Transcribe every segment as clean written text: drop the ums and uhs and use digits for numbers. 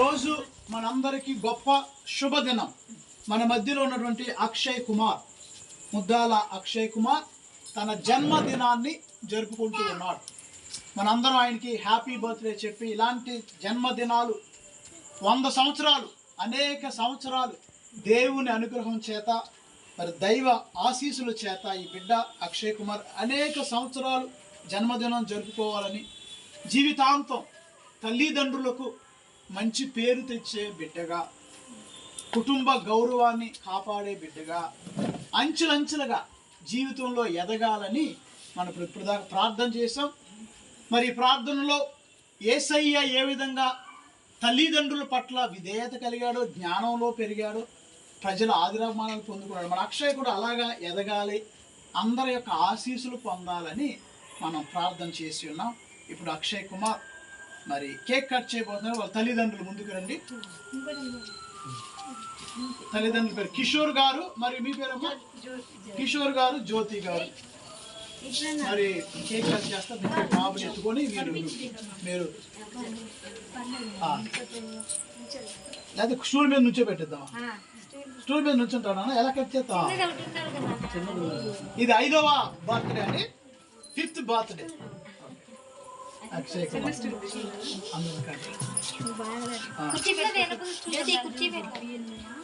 ఈరోజు మనందరికీ గొప్ప శుభదినం. మన మధ్యలో ఉన్నటువంటి అక్షయ్ కుమార్, ముద్దాల అక్షయ్ కుమార్ తన జన్మదినాన్ని జరుపుకుంటూ ఉన్నాడు. మనందరం ఆయనకి హ్యాపీ బర్త్డే చెప్పి, ఇలాంటి జన్మదినాలు 100 సంవత్సరాలు, అనేక సంవత్సరాలు దేవుని అనుగ్రహం చేత, మరి దైవ ఆశీస్సుల చేత ఈ బిడ్డ అక్షయ్ కుమార్ అనేక సంవత్సరాలు జన్మదినం జరుపుకోవాలని, జీవితాంతం తల్లిదండ్రులకు మంచి పేరు తెచ్చే బిడ్డగా, కుటుంబ గౌరవాన్ని కాపాడే బిడ్డగా, అంచెలంచెలుగా జీవితంలో ఎదగాలని మనం ఇప్పుడు దాకా ప్రార్థన చేసాం. మరి ఈ ప్రార్థనలో యేసయ్య ఏ విధంగా తల్లిదండ్రుల పట్ల విధేయత కలిగాడో, జ్ఞానంలో పెరిగాడో, ప్రజల ఆదిరామానాలు పొందుకున్నాడు. మన అక్షయ్ కూడా అలాగా ఎదగాలి, అందరి యొక్క ఆశీస్సులు పొందాలని మనం ప్రార్థన చేసి ఉన్నాం. ఇప్పుడు అక్షయ్ కుమార్ మరి కేక్ కట్ చేయబోతున్నారు. వాళ్ళ తల్లిదండ్రులు ముందుకు రండి. తల్లిదండ్రుల పేరు కిషోర్ గారు, మరి మీ పేరమ్మా? కిషోర్ గారు, జ్యోతి గారు. మరి కేక్ కట్ చేస్తారు. బాబుని ఎత్తుకొని మీరు లేదా స్టూల్ మీద నుంచో పెట్టిద్దామా? స్టూల్ మీద నుంచుంటాడా? ఎలా కట్ చేద్దాం? ఇది 5వ బర్త్డే అండి, 5th బర్త్డే అక్షయ్ కుమార్.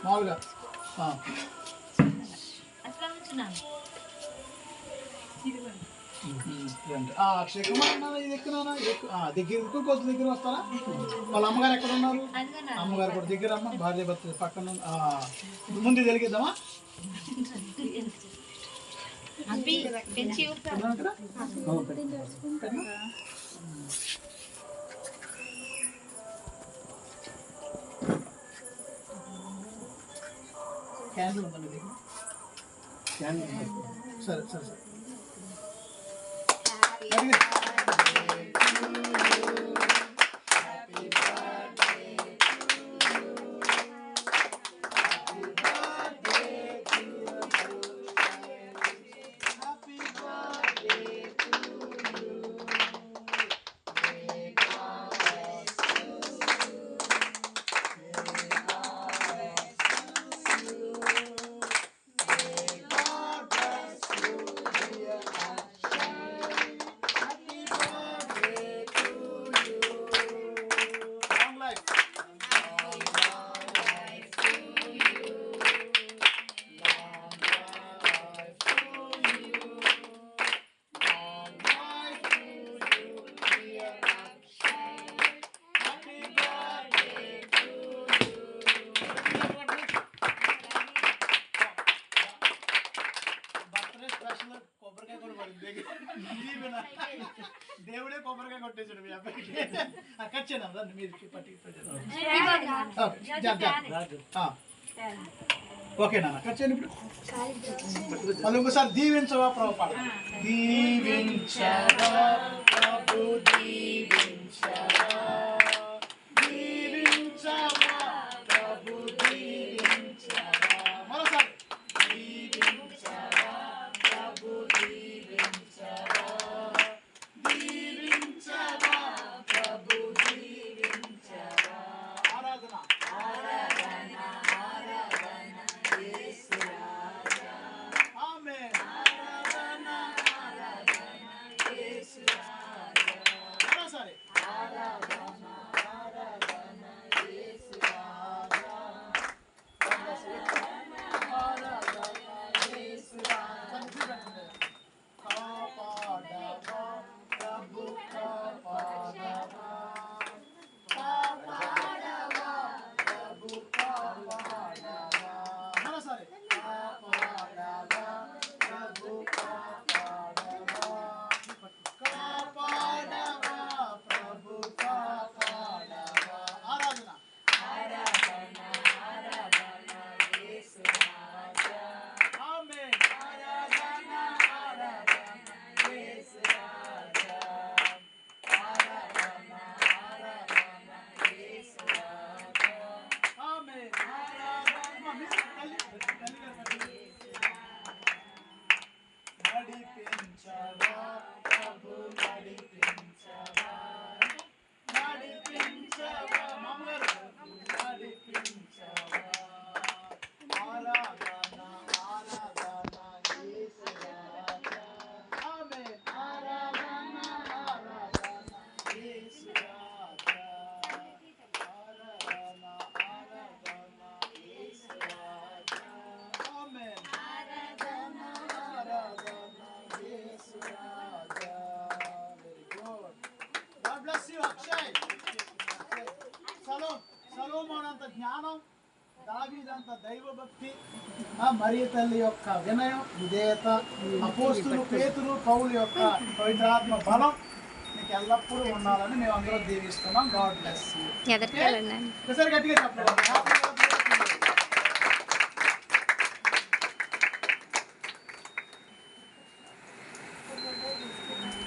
మామూలుగా అక్షయ్ కుమార్ ఇది ఎక్కునా? దగ్గర కొంచెం దగ్గర వస్తారా? వాళ్ళ అమ్మగారు ఎక్కడ ఉన్నారు? అమ్మగారు కూడా దగ్గర, అమ్మ భార్య భర్త పక్కన. ముందు తెలిగిద్దామా? క్యాన్లు ఉందండి, సరే సరే సరే. దేవుడే కొబ్బరికాయ కొట్టేసాడు మీ అబ్బాయికి. కట్ చేయనా మీరు? ఓకే నాన్న, కట్ చేయండి. ఇప్పుడు మళ్ళీ ఇంకోసారి దీవించవా ప్రభుపాద. దీవించవా ప్రభు, దీవించవా, దీవించవా ప్రభు, దీవించవా. మరోసారి దీవించవా ప్రభు, దీవించవా, దీవించవా ప్రభు, దీవించవా. ఆరాధన ఆరాధన ఆరాధన యేసు రాజా. ఆమేన్. ఆరాధన ఆరాధన యేసు రాజా. మరోసారి ఆరాధన సలోమోనంత జ్ఞానం, దావీదంత దైవభక్తి, మరియ తల్లి యొక్క వినయం, విధేయత, అపోస్తులు పేతురు పౌలు యొక్క పవిత్రాత్మ బలం మీకు ఎల్లప్పుడూ ఉండాలని మేము అందరం దీవిస్తున్నాం. God bless you. ఒకసారి గట్టిగా చెప్పండి.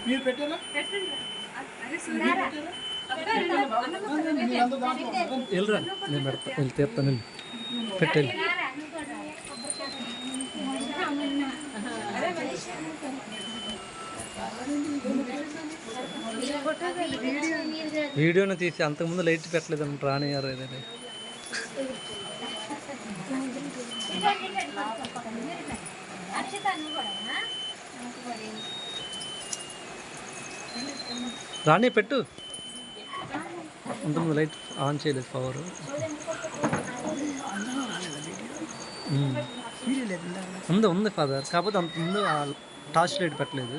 మీరు పెట్టారా? నేను తీస్తాను పెట్టండి. వీడియోను తీసి అంతకుముందు లైట్ పెట్టలేదు రాణి గారు ఏదైనా. రాణి పెట్టు. అంతకుముందు లైట్ ఆన్ చేయలేదు పవర్. ఉంది ఫాదర్, కాకపోతే అంతకుముందు టార్చ్ లైట్ పెట్టలేదు.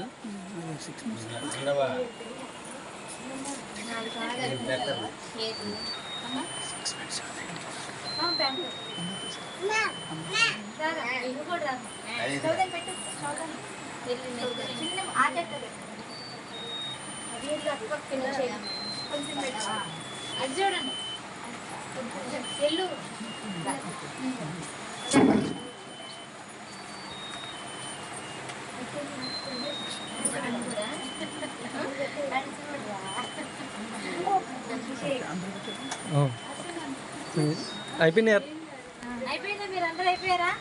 చూడండి ఎల్లు అయిపోయింది. అయిపోయిందా? మీరు అందరూ అయిపోయారా?